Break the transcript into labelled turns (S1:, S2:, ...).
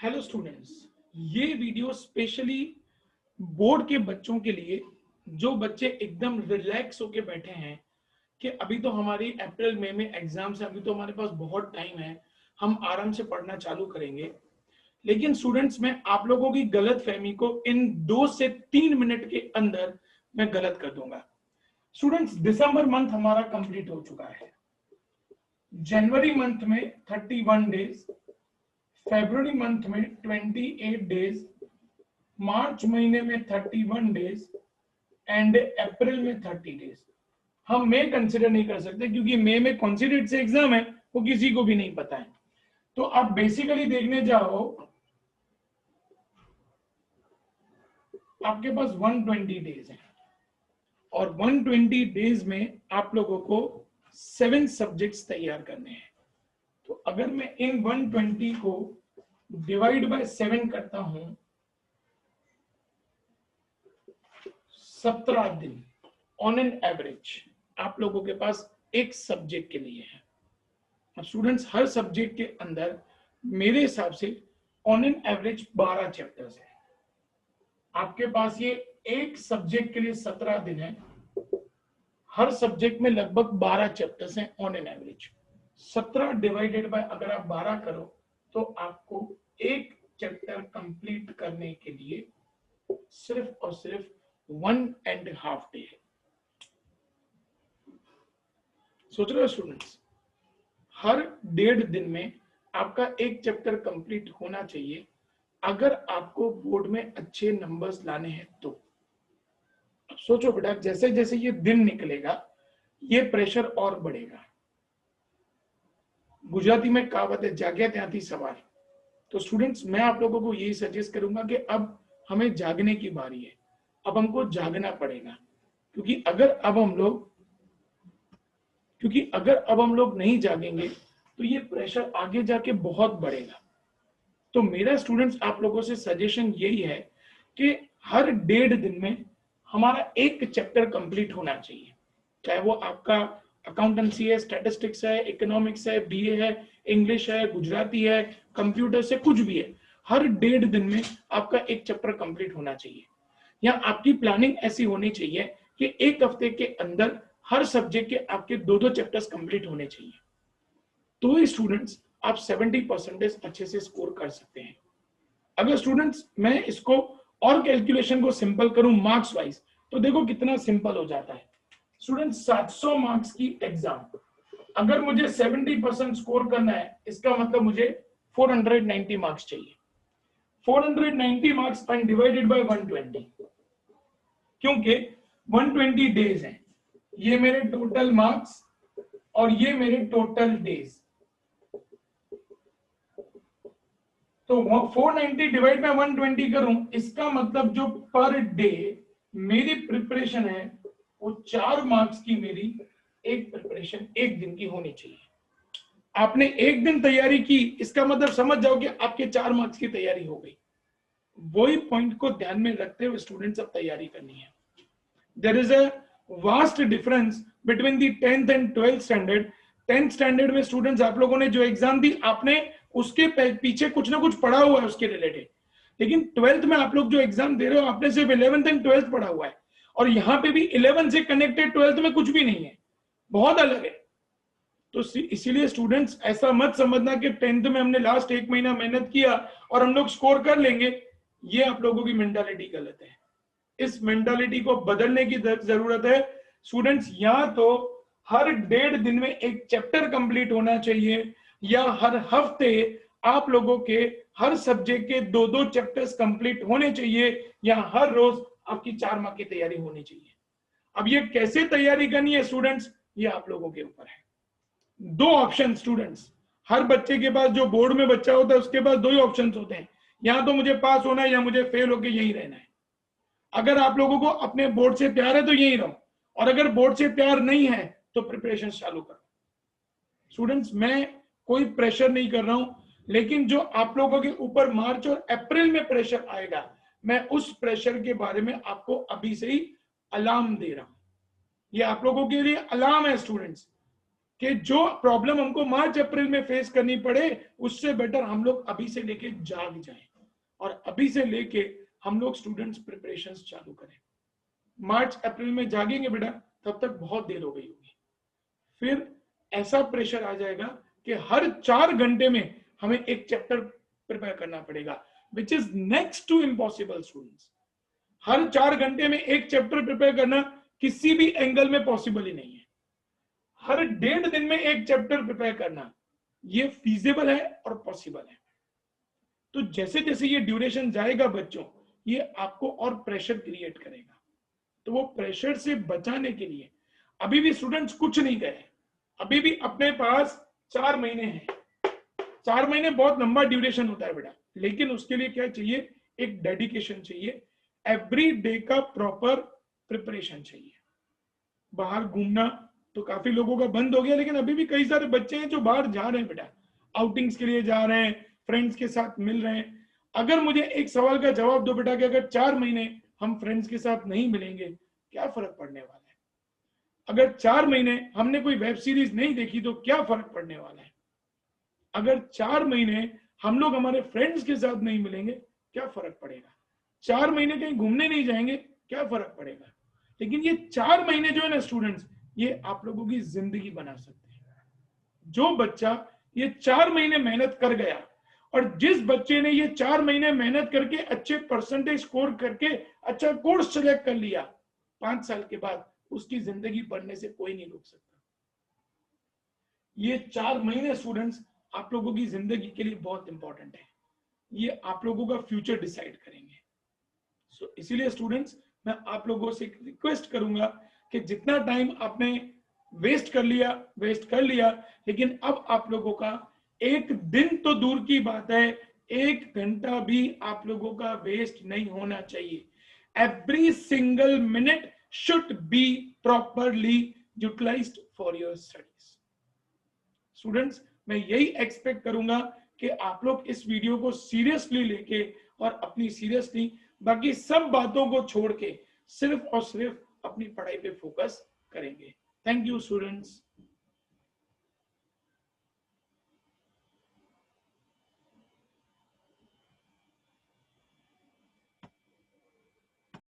S1: Hello students, ये video specially board के बच्चों के लिए, जो बच्चे एकदम रिलैक्स होके बैठे हैं कि अभी तो हमारी अप्रैल मई में एग्जाम्स है, अभी तो हमारे पास बहुत टाइम है, हम आराम से पढ़ना चालू करेंगे। लेकिन स्टूडेंट्स, मैं आप लोगों की गलत फहमी को इन 2 से 3 मिनट के अंदर मैं गलत कर दूंगा। स्टूडेंट्स, दिसंबर मंथ हमारा कंप्लीट हो चुका है। जनवरी मंथ में 31 डेज, फरवरी मंथ में 28 डेज, मार्च महीने में 31 डेज एंड अप्रैल में 30 डेज। हम मई कंसिडर नहीं कर सकते क्योंकि मई में कौन सी डेट से एग्जाम है वो किसी को भी नहीं पता है। तो आप बेसिकली देखने जाओ, आपके पास 120 डेज है और 120 डेज में आप लोगों को 7 सब्जेक्ट्स तैयार करने हैं। तो अगर मैं इन 120 को डिवाइड बाय 7 करता हूं, 17 दिन ऑन एन एवरेज आप लोगों के पास एक सब्जेक्ट के लिए है। अब स्टूडेंट्स, हर सब्जेक्ट के अंदर मेरे हिसाब से ऑन एन एवरेज 12 चैप्टर्स है। आपके पास ये एक सब्जेक्ट के लिए 17 दिन है, हर सब्जेक्ट में लगभग 12 चैप्टर्स हैं on an average. 17 divided by अगर आप 12 करो तो आपको एक चैप्टर कंप्लीट करने के लिए सिर्फ और सिर्फ 1.5 डे है। सोच रहे हो स्टूडेंट्स, हर 1.5 दिन में आपका एक चैप्टर कंप्लीट होना चाहिए अगर आपको बोर्ड में अच्छे नंबर्स लाने हैं तो। अब सोचो बेटा, जैसे जैसे ये दिन निकलेगा ये प्रेशर और बढ़ेगा। गुजराती में कहावत है, जाग्या त्याथी सवार। तो स्टूडेंट्स, मैं आप लोगों को यही सजेस्ट करूंगा कि अब हमें जागने की बारी है, अब हमको जागना पड़ेगा। क्योंकि अगर अब हम लोग नहीं जागेंगे तो ये प्रेशर आगे जाके बहुत बढ़ेगा। तो मेरा स्टूडेंट्स आप लोगों से सजेशन यही है कि हर 1.5 दिन में हमारा एक चैप्टर कंप्लीट होना चाहिए, चाहे वो आपका अकाउंटेंसी है, स्टैटिस्टिक्स है, इकोनॉमिक्स है, बीए है, इंग्लिश है, गुजराती है, कंप्यूटर से कुछ भी है। हर 1.5 दिन में आपका एक चैप्टर कंप्लीट होना चाहिए, या आपकी प्लानिंग ऐसी होनी चाहिए कि एक हफ्ते के अंदर हर सब्जेक्ट के आपके 2-2 चैप्टर्स कंप्लीट होने चाहिए। तो ही स्टूडेंट्स आप 70% अच्छे से स्कोर कर सकते हैं। अगर स्टूडेंट्स मैं इसको और कैलकुलेशन को सिंपल करूं मार्क्स वाइज, तो देखो कितना सिंपल हो जाता है। स्टूडेंट्स, 700 मार्क्स की एग्जाम, अगर मुझे 70% स्कोर करना है, इसका मतलब मुझे 490 मार्क्स चाहिए। 490 मार्क्स एंड डिवाइडेड बाय 120, क्योंकि 120 डेज हैं, ये मेरे टोटल मार्क्स और ये मेरे टोटल डेज। तो 490 डिवाइड बाय 120 करूं, इसका मतलब जो पर डे मेरी प्रिपरेशन है वो 4 मार्क्स की मेरी एक प्रिपरेशन एक दिन की होनी चाहिए। आपने एक दिन तैयारी की, इसका मतलब समझ जाओ कि आपके 4 मार्क्स की तैयारी हो गई। वही पॉइंट को ध्यान में रखते हुए स्टूडेंट्स अब तैयारी करनी है। There is a vast difference between the 10th and 12th standard. 10th standard में स्टूडेंट्स आप लोगों ने जो एग्जाम दी, आपने उसके पीछे कुछ ना कुछ पढ़ा हुआ है उसके रिलेटेड। लेकिन 12th में आप लोग जो एग्जाम दे रहे हो, आपने सिर्फ 11th एंड 12th पढ़ा हुआ है, और यहाँ पे भी 11th से कनेक्टेड 12th में कुछ भी नहीं है, बहुत अलग है। तो इसीलिए स्टूडेंट्स ऐसा मत समझना कि 10th में हमने लास्ट 1 महीना मेहनत किया और हम लोग स्कोर कर लेंगे। ये आप लोगों की मेंटालिटी गलत है। इस मेंटालिटी को बदलने की जरूरत है स्टूडेंट्स। या तो हर 1.5 दिन में एक चैप्टर कंप्लीट होना चाहिए, या हर हफ्ते आप लोगों के हर सब्जेक्ट के 2-2 चैप्टर्स कंप्लीट होने चाहिए, या हर रोज आपकी 4 माह की तैयारी होनी चाहिए। अब ये कैसे तैयारी करनी है स्टूडेंट्स, ये आप लोगों के ऊपर है। 2 ऑप्शन स्टूडेंट्स, हर बच्चे के पास, जो बोर्ड में बच्चा होता है उसके पास 2 ही ऑप्शन होते हैं, या तो मुझे पास होना है या मुझे फेल होकर यही रहना है। अगर आप लोगों को अपने बोर्ड से प्यार है तो यही रहो, और अगर बोर्ड से प्यार नहीं है तो प्रिपरेशन चालू करो। स्टूडेंट्स, मैं कोई प्रेशर नहीं कर रहा हूं, लेकिन जो आप लोगों के ऊपर मार्च और अप्रैल में प्रेशर आएगा, मैं उस प्रेशर के बारे में आपको अभी से ही अलार्म दे रहा हूं। ये आप लोगों के लिए अलार्म है स्टूडेंट्स, कि जो प्रॉब्लम हमको मार्च अप्रैल में फेस करनी पड़े उससे बेटर हम लोग अभी से लेके जाग जाएं और अभी से लेके हम लोग स्टूडेंट्स प्रिपरेशंस चालू करें। मार्च अप्रैल में जागेंगे बेटा तब तक बहुत देर हो गई होगी, फिर ऐसा प्रेशर आ जाएगा कि हर 4 घंटे में हमें एक चैप्टर प्रिपेयर करना पड़ेगा, which is next to impossible students. हर 4 घंटे में एक चैप्टर प्रिपेयर करना किसी भी एंगल में पॉसिबल ही नहीं है। हर 1.5 दिन में एक चैप्टर प्रिपेयर करना ये फीजिबल है और पॉसिबल है। तो जैसे जैसे ये ड्यूरेशन जाएगा बच्चों, ये आपको और प्रेशर क्रिएट करेगा। तो वो प्रेशर से बचाने के लिए अभी भी स्टूडेंट्स कुछ नहीं गए, अभी भी अपने पास 4 महीने हैं। 4 महीने बहुत लंबा ड्यूरेशन होता है बेटा, लेकिन उसके लिए क्या चाहिए, एक डेडिकेशन चाहिए, एवरी डे का प्रॉपर प्रिपरेशन चाहिए। बाहर घूमना तो काफी लोगों का बंद हो गया, लेकिन अभी भी कई सारे बच्चे हैं जो बाहर जा रहे हैं बेटा, आउटिंग्स के लिए जा रहे हैं, फ्रेंड्स के साथ मिल रहे हैं। अगर मुझे एक सवाल का जवाब दो बेटा कि अगर 4 महीने हम फ्रेंड्स के साथ नहीं मिलेंगे क्या फर्क पड़ने वाला है? अगर 4 महीने हमने कोई वेब सीरीज नहीं देखी तो क्या फर्क पड़ने वाला है? अगर 4 महीने हम लोग हमारे फ्रेंड्स के साथ नहीं मिलेंगे क्या फर्क पड़ेगा? 4 महीने कहीं घूमने नहीं जाएंगे क्या फर्क पड़ेगा? लेकिन ये 4 महीने जो है ना स्टूडेंट्स, ये आप लोगों की जिंदगी बना सकते हैं। जो बच्चा ये 4 महीने मेहनत कर गया और जिस बच्चे ने ये 4 महीने मेहनत करके अच्छे परसेंटेज स्कोर करके अच्छा कोर्स सेलेक्ट कर लिया, 5 साल के बाद उसकी जिंदगी बढ़ने से कोई नहीं रोक सकता। ये 4 महीने स्टूडेंट्स आप लोगों की जिंदगी के लिए बहुत इंपॉर्टेंट है, ये आप लोगों का फ्यूचर डिसाइड करेंगे। सो इसीलिए स्टूडेंट्स मैं आप लोगों से रिक्वेस्ट करूंगा कि जितना टाइम आपने वेस्ट कर लिया, लेकिन अब आप लोगों का एक दिन तो दूर की बात है, 1 घंटा भी आप लोगों का वेस्ट नहीं होना चाहिए। Every single minute should be properly utilised for your studies. Students मैं यही एक्सपेक्ट करूंगा कि आप लोग इस वीडियो को सीरियसली लेके और अपनी सीरियसली बाकी सब बातों को छोड़ के सिर्फ और सिर्फ अपनी पढ़ाई पे फोकस करेंगे। Thank you students.